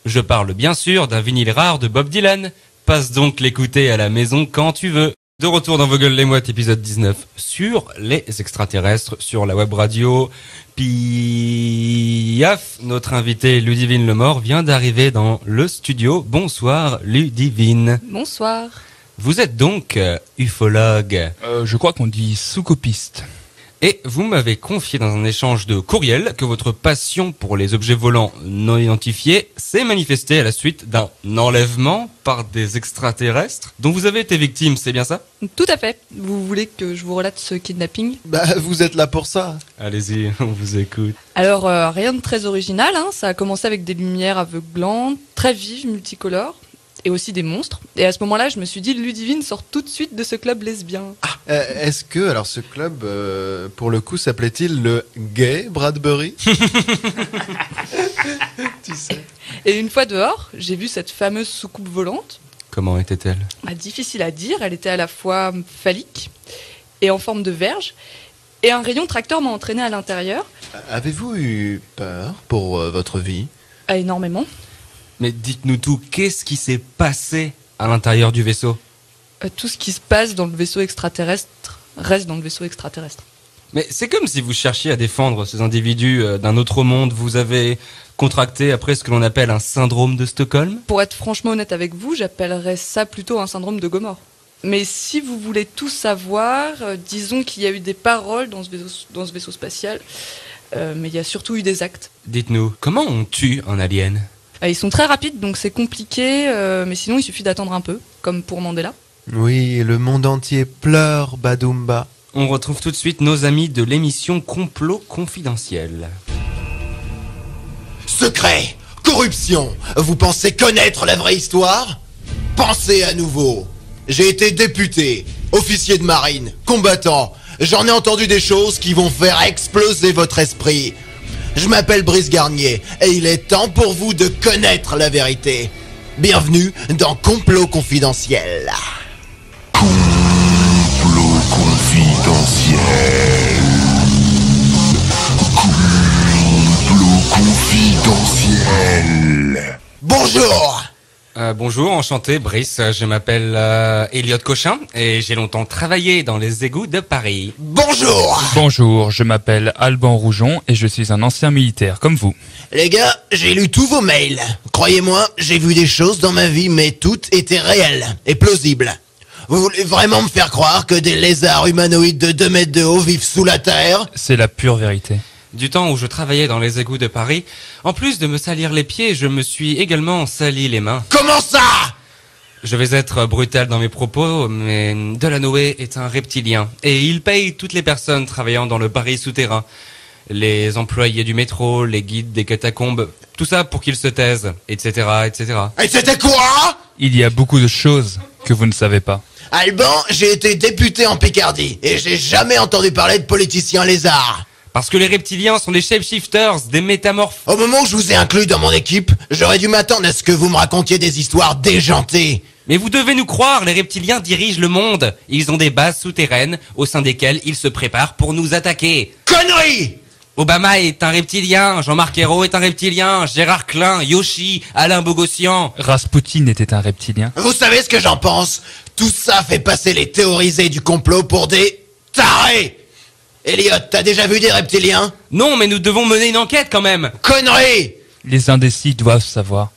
Je parle bien sûr d'un vinyle rare de Bob Dylan. Passe donc l'écouter à la maison quand tu veux. De retour dans Vos gueules les mouettes, épisode 19 sur les extraterrestres sur la web radio. Piaf, notre invité Ludivine Lemort vient d'arriver dans le studio. Bonsoir Ludivine. Bonsoir. Vous êtes donc ufologue. Je crois qu'on dit sous-copiste. Et vous m'avez confié dans un échange de courriel que votre passion pour les objets volants non identifiés s'est manifestée à la suite d'un enlèvement par des extraterrestres dont vous avez été victime, c'est bien ça? Tout à fait. Vous voulez que je vous relate ce kidnapping? Bah, vous êtes là pour ça. Allez-y, on vous écoute. Alors, rien de très original, hein. Ça a commencé avec des lumières aveuglantes, très vives, multicolores, et aussi des monstres. Et à ce moment-là, je me suis dit, Ludivine sort tout de suite de ce club lesbien. Est-ce que, alors ce club, pour le coup, s'appelait-il le Gay Bradbury? Tu sais. Et une fois dehors, j'ai vu cette fameuse soucoupe volante. Comment était-elle? Difficile à dire, elle était à la fois phallique et en forme de verge. Et un rayon tracteur m'a entraîné à l'intérieur. Avez-vous eu peur pour votre vie? Énormément. Mais dites-nous tout, qu'est-ce qui s'est passé à l'intérieur du vaisseau? Tout ce qui se passe dans le vaisseau extraterrestre reste dans le vaisseau extraterrestre. Mais c'est comme si vous cherchiez à défendre ces individus d'un autre monde. Vous avez contracté après ce que l'on appelle un syndrome de Stockholm? Pour être franchement honnête avec vous, j'appellerais ça plutôt un syndrome de Gomorrhe. Mais si vous voulez tout savoir, disons qu'il y a eu des paroles dans ce vaisseau spatial mais il y a surtout eu des actes. Dites-nous, comment on tue un alien ? Ils sont très rapides, donc c'est compliqué, mais sinon il suffit d'attendre un peu, comme pour Mandela. Oui, le monde entier pleure, Badoumba. On retrouve tout de suite nos amis de l'émission Complot Confidentiel. Secret, corruption, vous pensez connaître la vraie histoire ? Pensez à nouveau. J'ai été député, officier de marine, combattant. J'en ai entendu des choses qui vont faire exploser votre esprit. Je m'appelle Brice Garnier et il est temps pour vous de connaître la vérité. Bienvenue dans Complot Confidentiel. Complot Confidentiel. Complot Confidentiel. Bonjour. Bonjour, enchanté, Brice. Je m'appelle Elliot Cochin et j'ai longtemps travaillé dans les égouts de Paris. Bonjour. Bonjour, je m'appelle Alban Roujon et je suis un ancien militaire, comme vous. Les gars, j'ai lu tous vos mails. Croyez-moi, j'ai vu des choses dans ma vie, mais toutes étaient réelles et plausibles. Vous voulez vraiment me faire croire que des lézards humanoïdes de 2 mètres de haut vivent sous la terre ? C'est la pure vérité. Du temps où je travaillais dans les égouts de Paris, en plus de me salir les pieds, je me suis également sali les mains. Comment ça ? Je vais être brutal dans mes propos, mais Delanoë est un reptilien et il paye toutes les personnes travaillant dans le Paris souterrain. Les employés du métro, les guides des catacombes, tout ça pour qu'ils se taisent, etc., etc. Et c'était quoi ? Il y a beaucoup de choses que vous ne savez pas. Alban, j'ai été député en Picardie et j'ai jamais entendu parler de politiciens lézards. Parce que les reptiliens sont des shapeshifters, des métamorphes. Au moment où je vous ai inclus dans mon équipe, j'aurais dû m'attendre à ce que vous me racontiez des histoires déjantées. Mais vous devez nous croire, les reptiliens dirigent le monde. Ils ont des bases souterraines au sein desquelles ils se préparent pour nous attaquer. Conneries ! Obama est un reptilien, Jean-Marc Ayrault est un reptilien, Gérard Klein, Yoshi, Alain Bogossian. Rasputin était un reptilien. Vous savez ce que j'en pense ? Tout ça fait passer les théorisés du complot pour des tarés. Elliot, t'as déjà vu des reptiliens ? Non, mais nous devons mener une enquête quand même. Conneries ! Les indécis doivent savoir.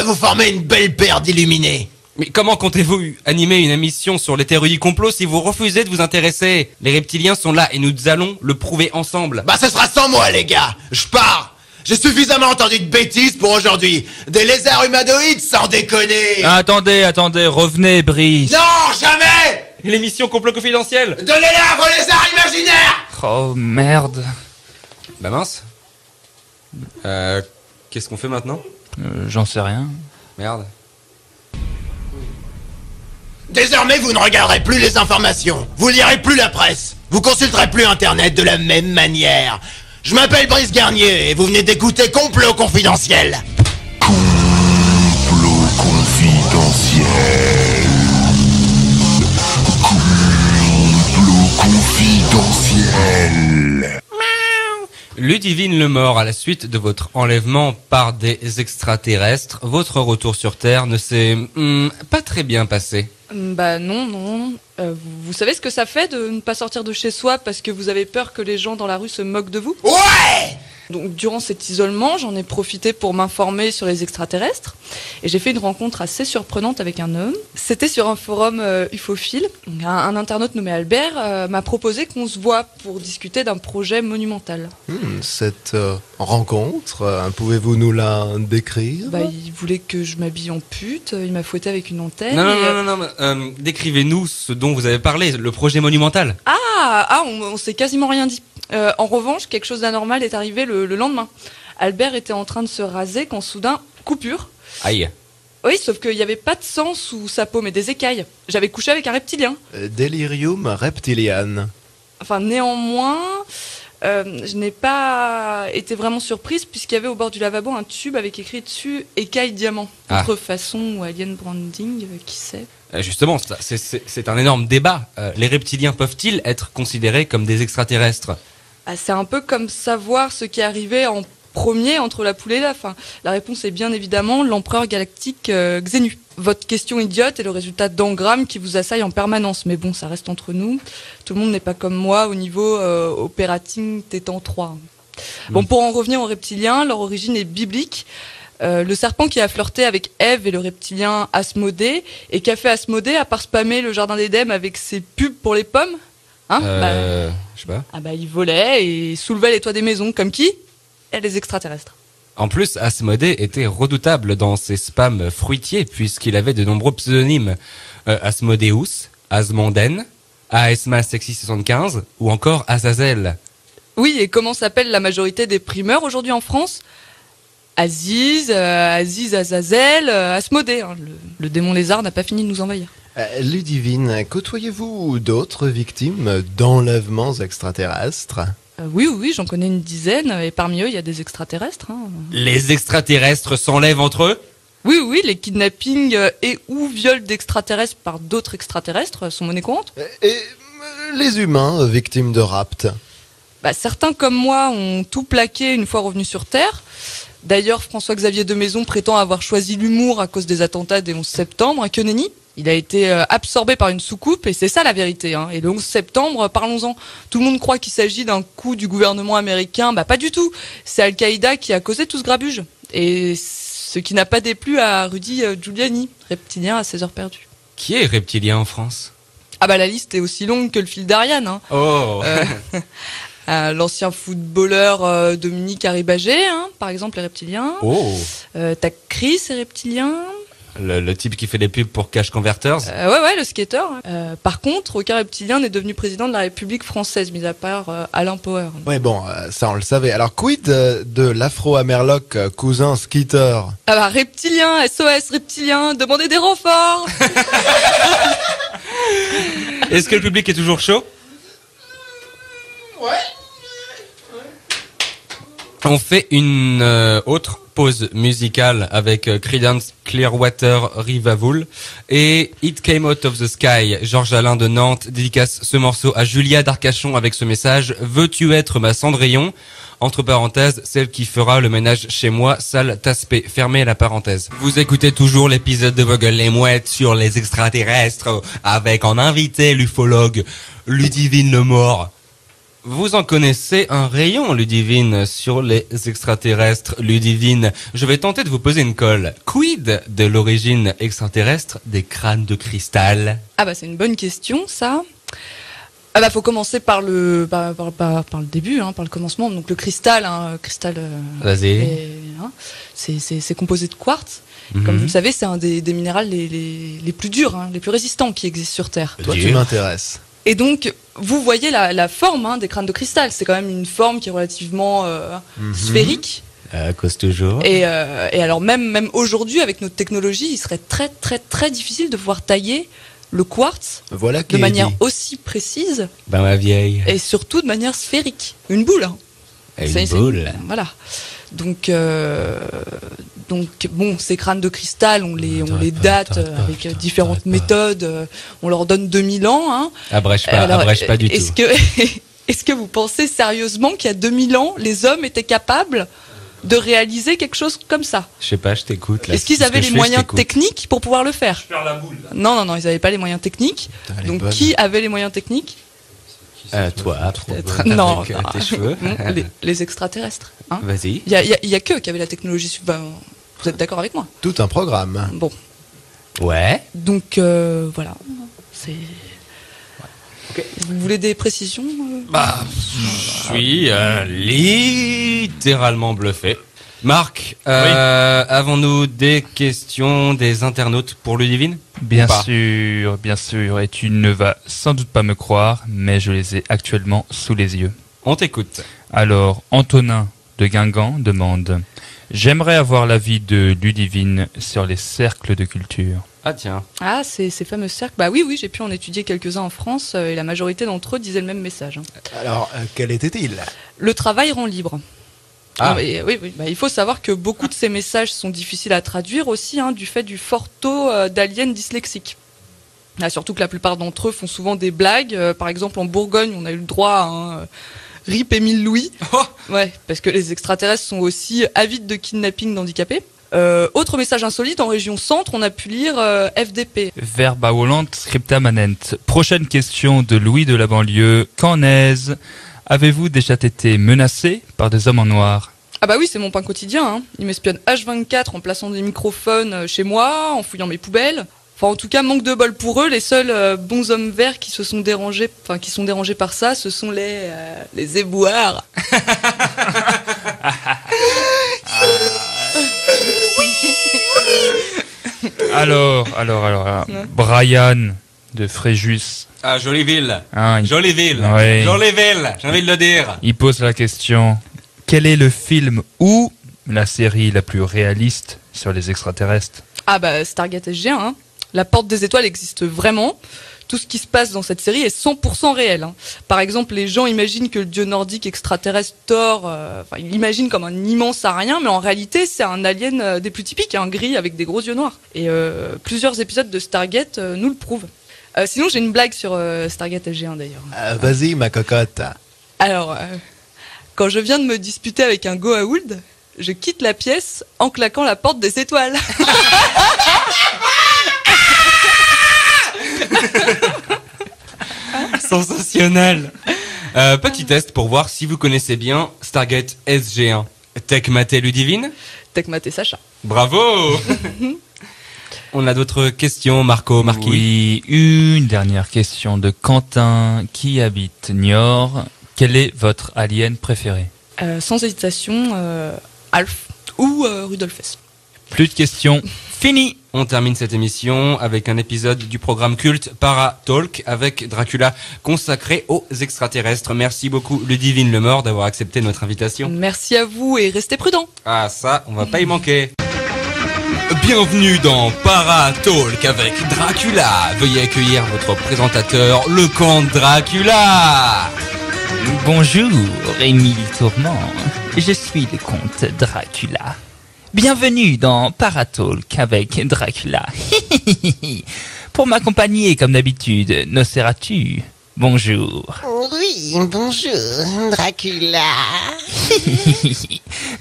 Vous formez une belle paire d'illuminés. Mais comment comptez-vous animer une émission sur les théories du complot si vous refusez de vous intéresser ? Les reptiliens sont là et nous allons le prouver ensemble. Bah ce sera sans moi les gars, je pars. J'ai suffisamment entendu de bêtises pour aujourd'hui. Des lézards humanoïdes sans déconner. Attendez, revenez, Brice. Non, jamais. L'émission Complot Confidentiel. Donnez-la à vos lézards imaginaires. Oh merde. Bah mince. Qu'est-ce qu'on fait maintenant ? J'en sais rien. Merde. Désormais, vous ne regarderez plus les informations. Vous lirez plus la presse. Vous consulterez plus Internet de la même manière. Je m'appelle Brice Garnier et vous venez d'écouter Complot Confidentiel. Complot Confidentiel. Complot Confidentiel. Ludivine Lemort, à la suite de votre enlèvement par des extraterrestres, votre retour sur Terre ne s'est pas très bien passé. Bah non. Vous savez ce que ça fait de ne pas sortir de chez soi parce que vous avez peur que les gens dans la rue se moquent de vous ? Ouais ! Donc durant cet isolement, j'en ai profité pour m'informer sur les extraterrestres et j'ai fait une rencontre assez surprenante avec un homme. C'était sur un forum ufophile. Un internaute nommé Albert m'a proposé qu'on se voit pour discuter d'un projet monumental. Cette rencontre, pouvez-vous nous la décrire ? Bah, il voulait que je m'habille en pute, il m'a fouetté avec une antenne. Non, décrivez-nous ce dont vous avez parlé, le projet monumental. On s'est quasiment rien dit. En revanche, quelque chose d'anormal est arrivé le lendemain. Albert était en train de se raser quand soudain, coupure. Aïe. Oui, sauf qu'il n'y avait pas de sang sous sa peau, mais des écailles. J'avais couché avec un reptilien. Delirium reptilian. Enfin, néanmoins, je n'ai pas été vraiment surprise puisqu'il y avait au bord du lavabo un tube avec écrit dessus « Écaille diamant ». Contrefaçon ou alien branding, qui sait. Justement, c'est un énorme débat. Les reptiliens peuvent-ils être considérés comme des extraterrestres ? C'est un peu comme savoir ce qui est arrivé en premier entre la poule et l'œuf. La réponse est bien évidemment l'empereur galactique Xenu. Votre question idiote est le résultat d'engrammes qui vous assaillent en permanence. Mais bon, ça reste entre nous. Tout le monde n'est pas comme moi au niveau operating Tétan 3. Bon, pour en revenir aux reptiliens, leur origine est biblique. Le serpent qui a flirté avec Ève et le reptilien Asmodée. Et qu'a fait Asmodée à part spammer le jardin d'Éden avec ses pubs pour les pommes ? Hein Je sais pas. Ah bah ils volaient et soulevaient les toits des maisons, comme qui? Et les extraterrestres. En plus, Asmodée était redoutable dans ses spams fruitiers puisqu'il avait de nombreux pseudonymes. Asmodeus, Asmonden, Aesma Sexy 75 ou encore Azazel. Oui, et comment s'appelle la majorité des primeurs aujourd'hui en France? Aziz, Azazel, Asmodée. Hein. Le démon lézard n'a pas fini de nous envahir. Ludivine, côtoyez-vous d'autres victimes d'enlèvements extraterrestres? Oui, j'en connais une dizaine, et parmi eux, il y a des extraterrestres. Hein. Les extraterrestres s'enlèvent entre eux? Oui, les kidnappings et ou viols d'extraterrestres par d'autres extraterrestres sont monnaie courante. Et les humains victimes de rapt? Certains comme moi ont tout plaqué une fois revenus sur Terre. D'ailleurs, François-Xavier de Maison prétend avoir choisi l'humour à cause des attentats des 11 septembre. À que nenni, il a été absorbé par une soucoupe et c'est ça la vérité. Hein. Et le 11 septembre, parlons-en. Tout le monde croit qu'il s'agit d'un coup du gouvernement américain. Pas du tout. C'est Al-Qaïda qui a causé tout ce grabuge. Et ce qui n'a pas déplu à Rudy Giuliani, reptilien à 16 heures perdues. Qui est reptilien en France? La liste est aussi longue que le fil d'Ariane. Hein. Oh L'ancien footballeur Dominique Arribagé, hein, par exemple, les reptiliens. Oh. T'as Chris, les reptiliens. Le type qui fait des pubs pour Cash Converters. Ouais, le skater. Par contre, aucun reptilien n'est devenu président de la République française, mis à part Alain Poher. Ouais, bon, ça on le savait. Alors, quid de l'afro-amerloc cousin Skeeter? Reptilien, SOS, reptilien, demandez des renforts. Est-ce que le public est toujours chaud? Ouais. On fait une autre pause musicale avec Creedence Clearwater Revival et It Came Out of the Sky. Georges Alain de Nantes dédicace ce morceau à Julia d'Arcachon avec ce message: veux-tu être ma Cendrillon? Entre parenthèses, celle qui fera le ménage chez moi, sale tasse-paix. Fermez la parenthèse. Vous écoutez toujours l'épisode de Vogel les Mouettes sur les extraterrestres avec en invité l'ufologue Ludivine Lemort. Vous en connaissez un rayon, Ludivine, sur les extraterrestres. Ludivine, je vais tenter de vous poser une colle. Quid de l'origine extraterrestre des crânes de cristal? C'est une bonne question, ça. Faut commencer par le début, hein, par le commencement. Donc le cristal, Vas-y. C'est composé de quartz. Comme vous le savez, c'est un des minéraux les plus durs, hein, les plus résistants qui existent sur Terre. Toi, tu m'intéresses. Et donc, vous voyez la forme des crânes de cristal. C'est quand même une forme qui est relativement sphérique. À cause toujours. Et alors même aujourd'hui, avec notre technologie, il serait très très très difficile de pouvoir tailler le quartz de manière aussi précise. Ma vieille. Et surtout de manière sphérique. Une boule. Hein. Une boule. Voilà. Donc bon, ces crânes de cristal, on les date avec différentes méthodes. On leur donne 2000 ans. Hein. Abrège pas du tout. Est-ce que vous pensez sérieusement qu'il y a 2000 ans, les hommes étaient capables de réaliser quelque chose comme ça? Je sais pas, je t'écoute. Est-ce qu'ils avaient les moyens techniques pour pouvoir le faire? Je perds la boule. Non, ils n'avaient pas les moyens techniques. Donc qui avait les moyens techniques? Toi, peut-être. Non, avec tes cheveux. Les extraterrestres. Hein. Vas-y. Il y a qu'eux qui avaient la technologie. Vous êtes d'accord avec moi? Tout un programme. Bon. Ouais. Donc voilà. C'est. Okay. Vous voulez des précisions? Je suis littéralement bluffé. Marc, oui. avons-nous des questions des internautes pour Ludivine? Bien sûr, et tu ne vas sans doute pas me croire, mais je les ai actuellement sous les yeux. On t'écoute. Alors, Antonin de Guingamp demande: j'aimerais avoir l'avis de Ludivine sur les cercles de culture. Ah tiens. Ces fameux cercles. Oui, j'ai pu en étudier quelques-uns en France et la majorité d'entre eux disaient le même message. Hein. Alors, quel était-il? Le travail rend libre. Oui. Il faut savoir que beaucoup de ces messages sont difficiles à traduire aussi, hein, du fait du fort taux d'aliens dyslexiques. Surtout que la plupart d'entre eux font souvent des blagues. Par exemple, en Bourgogne, on a eu le droit à un RIP Émile Louis. Ouais, parce que les extraterrestres sont aussi avides de kidnapping d'handicapés. Autre message insolite, en région centre, on a pu lire FDP. Verba volant scripta manent. Prochaine question de Louis de la banlieue. Qu'en est-ce? Avez-vous déjà été menacé par des hommes en noir? Oui, c'est mon pain quotidien. Hein. Ils m'espionnent H24 en plaçant des microphones chez moi, en fouillant mes poubelles. Enfin, en tout cas, manque de bol pour eux. Les seuls bons hommes verts qui sont dérangés par ça, ce sont les éboueurs. Alors, Brian de Fréjus. Ah, jolie ville. Jolie ville. Ouais. Jolie ville, j'ai envie de le dire. Il pose la question, quel est le film ou la série la plus réaliste sur les extraterrestres? Ah bah, Stargate SG1, hein. La porte des étoiles existe vraiment. Tout ce qui se passe dans cette série est 100% réel. Hein. Par exemple, les gens imaginent que le dieu nordique extraterrestre Thor, ils l'imaginent comme un immense arien, mais en réalité, c'est un alien des plus typiques, un gris avec des gros yeux noirs. Et plusieurs épisodes de Stargate nous le prouvent. Sinon, j'ai une blague sur Stargate SG1 d'ailleurs. Vas-y, ma cocotte. Alors, quand je viens de me disputer avec un Goa'uld, je quitte la pièce en claquant la porte des étoiles. Sensationnel. Petit test pour voir si vous connaissez bien Stargate SG1. Tecmaté Ludivine? Tecmaté Sacha. Bravo. On a d'autres questions, Marco, Marquis? Oui, une dernière question de Quentin qui habite Niort. Quel est votre alien préféré? Sans hésitation, Alf ou Rudolph Hess. Plus de questions. Fini. On termine cette émission avec un épisode du programme culte Para Talk avec Dracula consacré aux extraterrestres. Merci beaucoup Ludivine Lemort d'avoir accepté notre invitation. Merci à vous et restez prudents. Ah ça, on va pas y manquer. Bienvenue dans Para Talk avec Dracula. Veuillez accueillir votre présentateur, le comte Dracula. Bonjour, Émile Tourment. Je suis le comte Dracula. Bienvenue dans Paratalk avec Dracula. Pour m'accompagner, comme d'habitude, Nosferatu. Bonjour. Oui, bonjour, Dracula.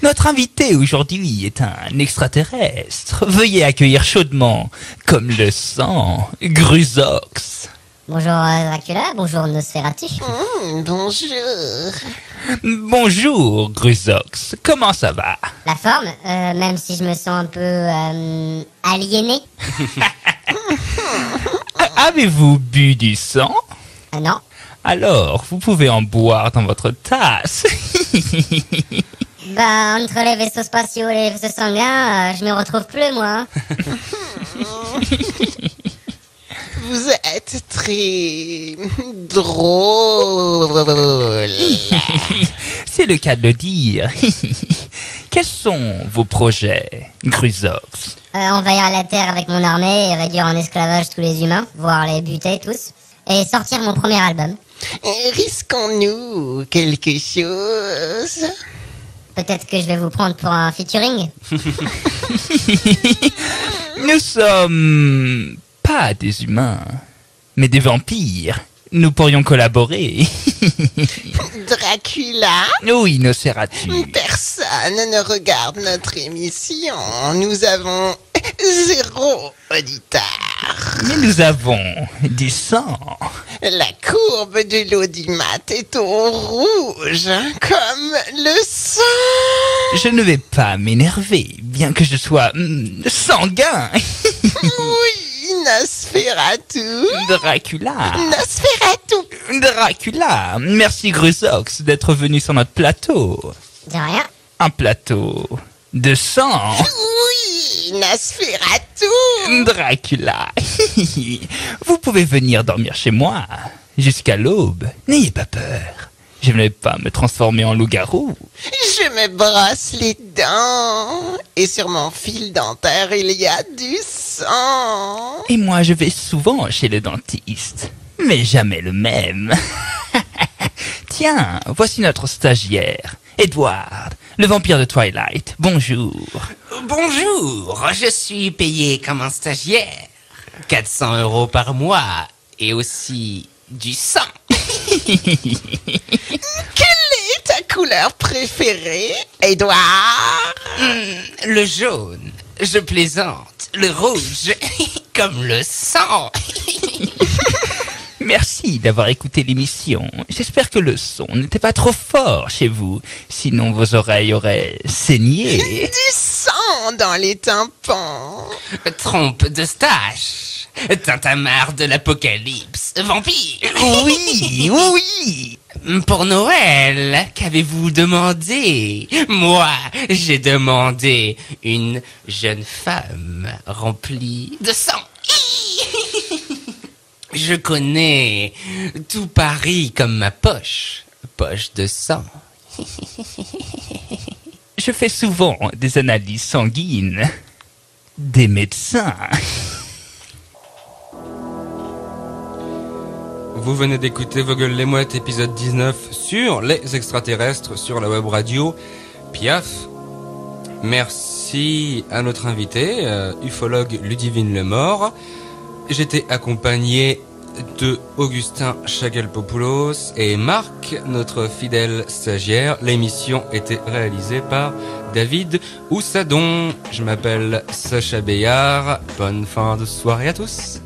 Notre invité aujourd'hui est un extraterrestre. Veuillez accueillir chaudement, comme le sang, Gruzox. Bonjour Dracula, bonjour Nosferatu. Bonjour. Bonjour Gruzox, comment ça va? La forme, même si je me sens un peu aliéné. Avez-vous bu du sang? Non. Alors, vous pouvez en boire dans votre tasse. Entre les vaisseaux spatiaux et les vaisseaux sanguins, je me retrouve plus moi. Vous êtes très drôle. C'est le cas de le dire. Quels sont vos projets, Gruzox? Envahir la Terre avec mon armée et réduire en esclavage tous les humains, voire les buter tous, et sortir mon premier album. Risquons-nous quelque chose? Peut-être que je vais vous prendre pour un featuring. Nous sommes pas des humains, mais des vampires. Nous pourrions collaborer. Dracula? Oui, Nosferatu. Personne ne regarde notre émission. Nous avons 0 auditeur. Mais nous avons du sang. La courbe de l'audimat est au rouge, comme le sang. Je ne vais pas m'énerver, bien que je sois sanguin. Oui, Nosferatu. Dracula. Nosferatu. Dracula. Merci Gruzox d'être venu sur notre plateau. De rien. Un plateau de sang. Oui, Nosferatu. Dracula. Vous pouvez venir dormir chez moi jusqu'à l'aube. N'ayez pas peur. Je ne vais pas me transformer en loup-garou. Je me brosse les dents. Et sur mon fil dentaire, il y a du sang. Et moi, je vais souvent chez le dentiste. Mais jamais le même. Tiens, voici notre stagiaire, Edward, le vampire de Twilight. Bonjour. Bonjour, je suis payé comme un stagiaire. 400 € par mois. Et aussi du sang. Quelle est ta couleur préférée, Edouard? Le jaune. Je plaisante. Le rouge. Comme le sang. Merci d'avoir écouté l'émission. J'espère que le son n'était pas trop fort chez vous. Sinon, vos oreilles auraient saigné. Du sang! sang dans les tympans. Trompe de stache, tintamarre de l'apocalypse, vampire. Oui, oui. Pour Noël, qu'avez-vous demandé? Moi, j'ai demandé une jeune femme remplie de sang. Je connais tout Paris comme ma poche de sang. Je fais souvent des analyses sanguines des médecins. Vous venez d'écouter Vos gueules les mouettes, épisode 19 sur les extraterrestres sur la web radio Piaf. Merci à notre invité, ufologue Ludivine Lemort. J'étais accompagné de Augustin Chagelpopoulos et Marc, notre fidèle stagiaire. L'émission était réalisée par David Houssadon. Je m'appelle Sacha Béillard. Bonne fin de soirée à tous.